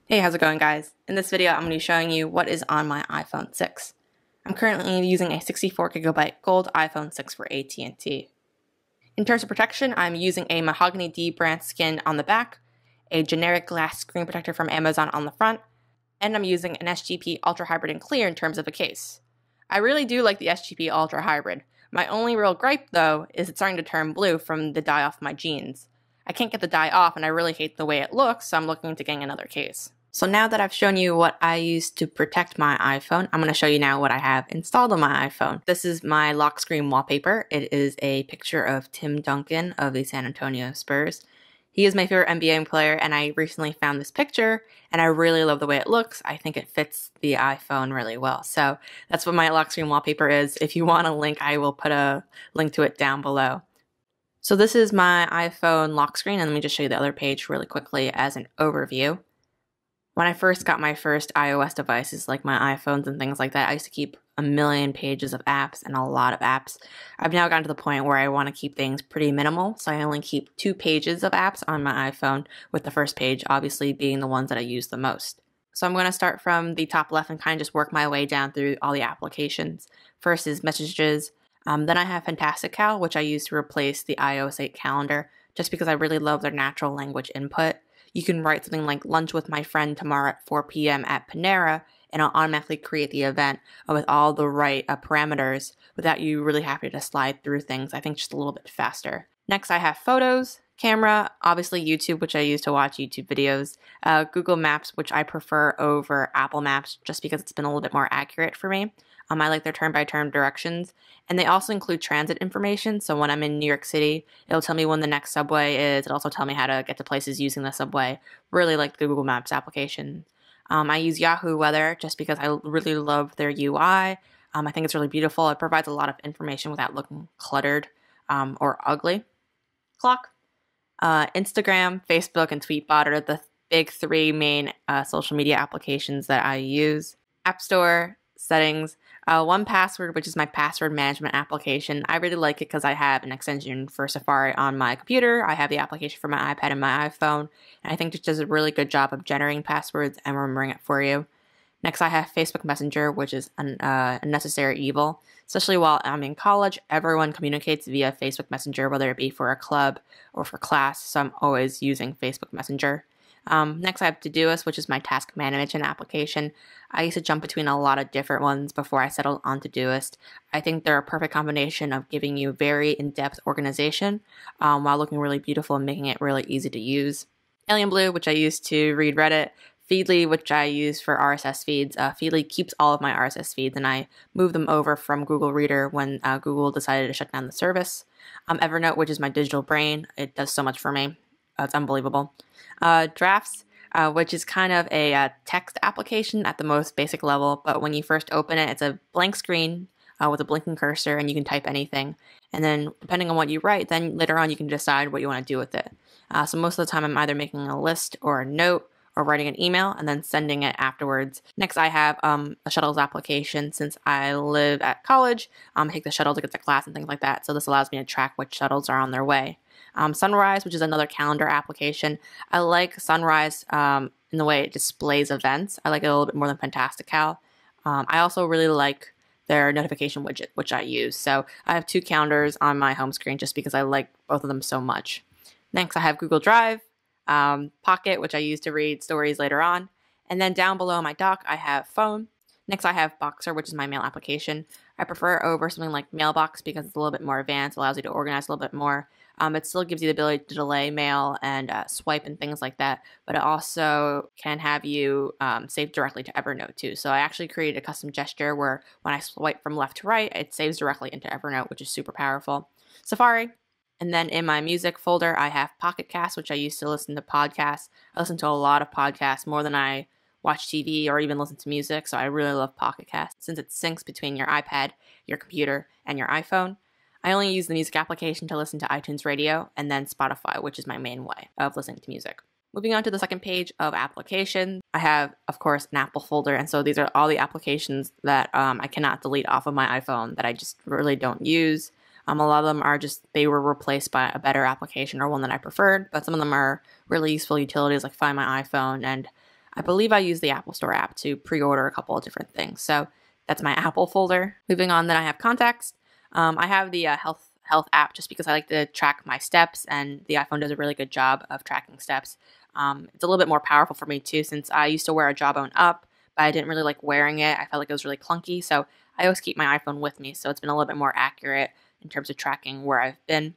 Hey, how's it going, guys? In this video, I'm going to be showing you what is on my iPhone 6. I'm currently using a 64GB gold iPhone 6 for AT&T. In terms of protection, I'm using a Mahogany D brand skin on the back, a generic glass screen protector from Amazon on the front, and I'm using an SGP Ultra Hybrid in clear in terms of a case. I really do like the SGP Ultra Hybrid. My only real gripe, though, is it's starting to turn blue from the dye off my jeans. I can't get the dye off, and I really hate the way it looks, so I'm looking into getting another case. So now that I've shown you what I use to protect my iPhone, I'm going to show you now what I have installed on my iPhone. This is my lock screen wallpaper. It is a picture of Tim Duncan of the San Antonio Spurs. He is my favorite NBA player, and I recently found this picture, and I really love the way it looks. I think it fits the iPhone really well. So that's what my lock screen wallpaper is. If you want a link, I will put a link to it down below. So this is my iPhone lock screen, and let me just show you the other page really quickly as an overview. When I first got my first iOS devices, like my iPhones and things like that, I used to keep a million pages of apps and a lot of apps. I've now gotten to the point where I want to keep things pretty minimal, so I only keep 2 pages of apps on my iPhone, with the first page obviously being the ones that I use the most. So I'm going to start from the top left and kind of just work my way down through all the applications. First is Messages. Then I have Fantastical, which I use to replace the iOS 8 calendar, just because I really love their natural language input. You can write something like lunch with my friend tomorrow at 4 p.m. at Panera, and it'll automatically create the event with all the right parameters without you really having to slide through things. I think just a little bit faster. Next, I have Photos, Camera, obviously YouTube, which I use to watch YouTube videos, Google Maps, which I prefer over Apple Maps just because it's been a little bit more accurate for me. I like their turn-by-turn directions, and they also include transit information, so when I'm in New York City, it'll tell me when the next subway is. It'll also tell me how to get to places using the subway. Really like the Google Maps application. I use Yahoo Weather just because I really love their UI. I think it's really beautiful. It provides a lot of information without looking cluttered or ugly. Clock, Instagram, Facebook, and Tweetbot are the big 3 main social media applications that I use. App Store, Settings, 1Password, which is my password management application. I really like it because I have an extension for Safari on my computer. I have the application for my iPad and my iPhone, and I think it does a really good job of generating passwords and remembering it for you. Next, I have Facebook Messenger, which is a necessary evil. Especially while I'm in college, everyone communicates via Facebook Messenger, whether it be for a club or for class, so I'm always using Facebook Messenger. Next I have Todoist, which is my task management application. I used to jump between a lot of different ones before I settled on Todoist. I think they're a perfect combination of giving you very in-depth organization while looking really beautiful and making it really easy to use. Alien Blue, which I use to read Reddit. Feedly, which I use for RSS feeds. Feedly keeps all of my RSS feeds, and I moved them over from Google Reader when Google decided to shut down the service. Evernote, which is my digital brain. It does so much for me. It's unbelievable. Drafts, which is kind of a text application at the most basic level, but when you first open it, it's a blank screen with a blinking cursor, and you can type anything. And then, depending on what you write, then later on you can decide what you want to do with it. So most of the time I'm either making a list or a note, or writing an email and then sending it afterwards. Next, I have a shuttles application. Since I live at college, I take the shuttle to get to class and things like that, so this allows me to track which shuttles are on their way. Sunrise, which is another calendar application. I like Sunrise in the way it displays events. I like it a little bit more than Fantastical. I also really like their notification widget, which I use. So I have 2 calendars on my home screen just because I like both of them so much. Next, I have Google Drive, Pocket, which I use to read stories later on. And then down below my dock, I have Phone. Next, I have Boxer, which is my mail application. I prefer it over something like Mailbox because it's a little bit more advanced, allows you to organize a little bit more. It still gives you the ability to delay mail and swipe and things like that, but it also can have you save directly to Evernote too. So I actually created a custom gesture where when I swipe from left to right, it saves directly into Evernote, which is super powerful. Safari. And then in my music folder, I have Pocket Cast, which I use to listen to podcasts. I listen to a lot of podcasts, more than I watch TV or even listen to music, so I really love Pocket Cast since it syncs between your iPad, your computer, and your iPhone. I only use the music application to listen to iTunes Radio, and then Spotify, which is my main way of listening to music. Moving on to the second page of applications, I have, of course, an Apple folder, and so these are all the applications that I cannot delete off of my iPhone that I just really don't use. A lot of them are just, they were replaced by a better application or one that I preferred, but some of them are really useful utilities like Find My iPhone and I believe I use the Apple Store app to pre-order a couple of different things. So that's my Apple folder. Moving on, then I have contacts. I have the health app just because I like to track my steps, and the iPhone does a really good job of tracking steps. It's a little bit more powerful for me too, since I used to wear a Jawbone up, but I didn't really like wearing it. I felt like it was really clunky, so I always keep my iPhone with me, so it's been a little bit more accurate in terms of tracking where I've been.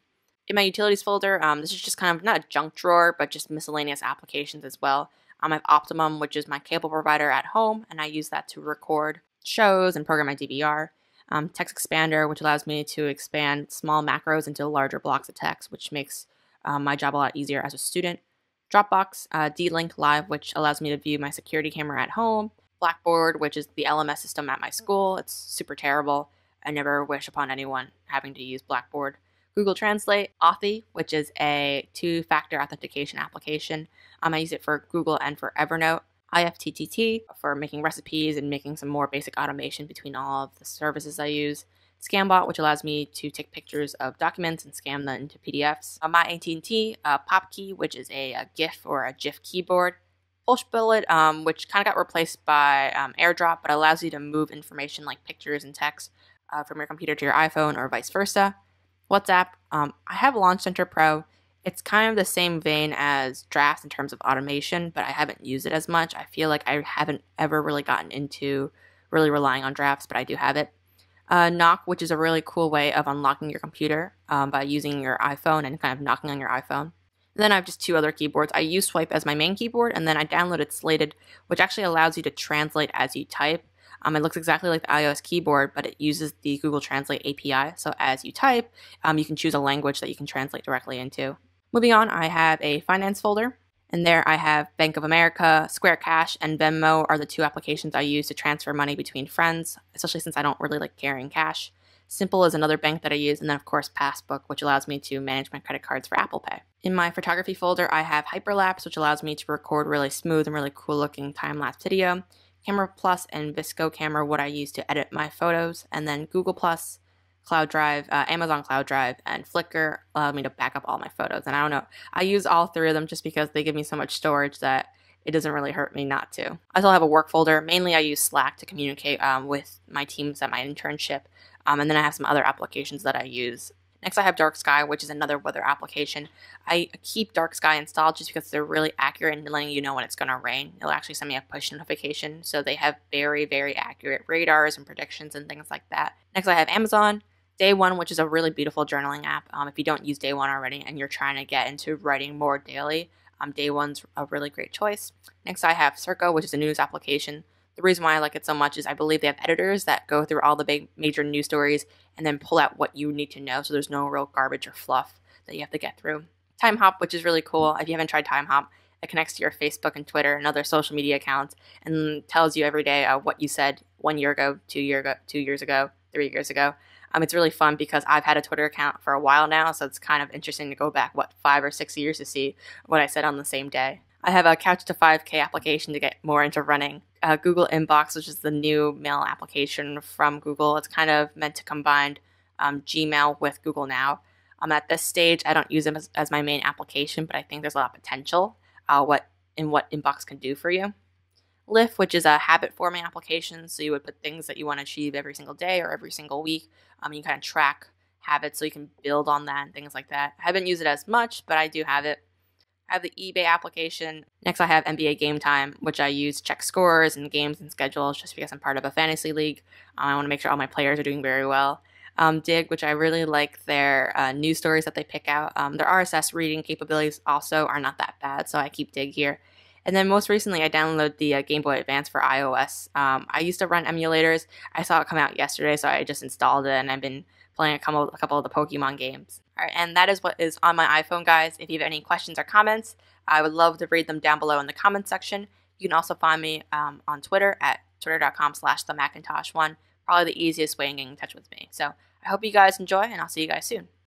In my utilities folder, this is just kind of not a junk drawer, but just miscellaneous applications as well. I have Optimum, which is my cable provider at home, and I use that to record shows and program my DVR. Text Expander, which allows me to expand small macros into larger blocks of text, which makes my job a lot easier as a student. Dropbox, D-Link Live, which allows me to view my security camera at home. Blackboard, which is the LMS system at my school. It's super terrible. I never wish upon anyone having to use Blackboard. Google Translate, Authy, which is a two-factor authentication application. I use it for Google and for Evernote. IFTTT for making recipes and making some more basic automation between all of the services I use. Scambot, which allows me to take pictures of documents and scan them into PDFs. My AT&T PopKey, which is a GIF or a GIF keyboard. Pushbullet, which kind of got replaced by AirDrop, but allows you to move information like pictures and text from your computer to your iPhone or vice versa. WhatsApp, I have Launch Center Pro. It's kind of the same vein as Drafts in terms of automation, but I haven't used it as much. I feel like I haven't ever really gotten into really relying on Drafts, but I do have it. Knock, which is a really cool way of unlocking your computer by using your iPhone and kind of knocking on your iPhone. And then I have just two other keyboards. I use Swipe as my main keyboard, and then I downloaded Slated, which actually allows you to translate as you type. It looks exactly like the iOS keyboard, but it uses the Google Translate API. So as you type, you can choose a language that you can translate directly into. Moving on, I have a finance folder, and there I have Bank of America, Square Cash, and Venmo are the two applications I use to transfer money between friends, especially since I don't really like carrying cash. Simple is another bank that I use, and then of course Passbook, which allows me to manage my credit cards for Apple Pay. In my photography folder, I have Hyperlapse, which allows me to record really smooth and really cool looking time-lapse video. Camera Plus and Visco Camera, what I use to edit my photos, and then Google Plus, Cloud Drive, Amazon Cloud Drive, and Flickr allow me to back up all my photos. And I don't know, I use all three of them just because they give me so much storage that it doesn't really hurt me not to. I still have a work folder. Mainly I use Slack to communicate with my teams at my internship, and then I have some other applications that I use. Next I have Dark Sky, which is another weather application. I keep Dark Sky installed just because they're really accurate in letting you know when it's going to rain. It'll actually send me a push notification, so they have very, very accurate radars and predictions and things like that. Next I have Amazon. Day One, which is a really beautiful journaling app. If you don't use Day One already and you're trying to get into writing more daily, Day One's a really great choice. Next I have Circo, which is a news application. The reason why I like it so much is I believe they have editors that go through all the big major news stories and then pull out what you need to know, so there's no real garbage or fluff that you have to get through. Time Hop, which is really cool. If you haven't tried Time Hop, it connects to your Facebook and Twitter and other social media accounts and tells you every day what you said 1 year ago, 2 years ago, 3 years ago. It's really fun because I've had a Twitter account for a while now, so it's kind of interesting to go back, 5 or 6 years to see what I said on the same day. I have a Couch to 5K application to get more into running. Google Inbox, which is the new mail application from Google. It's kind of meant to combine Gmail with Google Now. At this stage, I don't use them as my main application, but I think there's a lot of potential what Inbox can do for you. Lift, which is a habit forming application, so you would put things that you want to achieve every single day or every single week. You kind of track habits so you can build on that and things like that. I haven't used it as much, but I do have it. I have the eBay application. Next, I have NBA Game Time, which I use to check scores and games and schedules just because I'm part of a fantasy league. I want to make sure all my players are doing very well. Dig, which I really like their news stories that they pick out. Their RSS reading capabilities also are not that bad, so I keep Dig here. And then most recently, I downloaded the Game Boy Advance for iOS. I used to run emulators. I saw it come out yesterday, so I just installed it, and I've been playing a couple of the Pokemon games. All right, and that is what is on my iPhone, guys. If you have any questions or comments, I would love to read them down below in the comments section. You can also find me on Twitter at twitter.com/themacintosh1. Probably the easiest way in getting in touch with me. So I hope you guys enjoy, and I'll see you guys soon.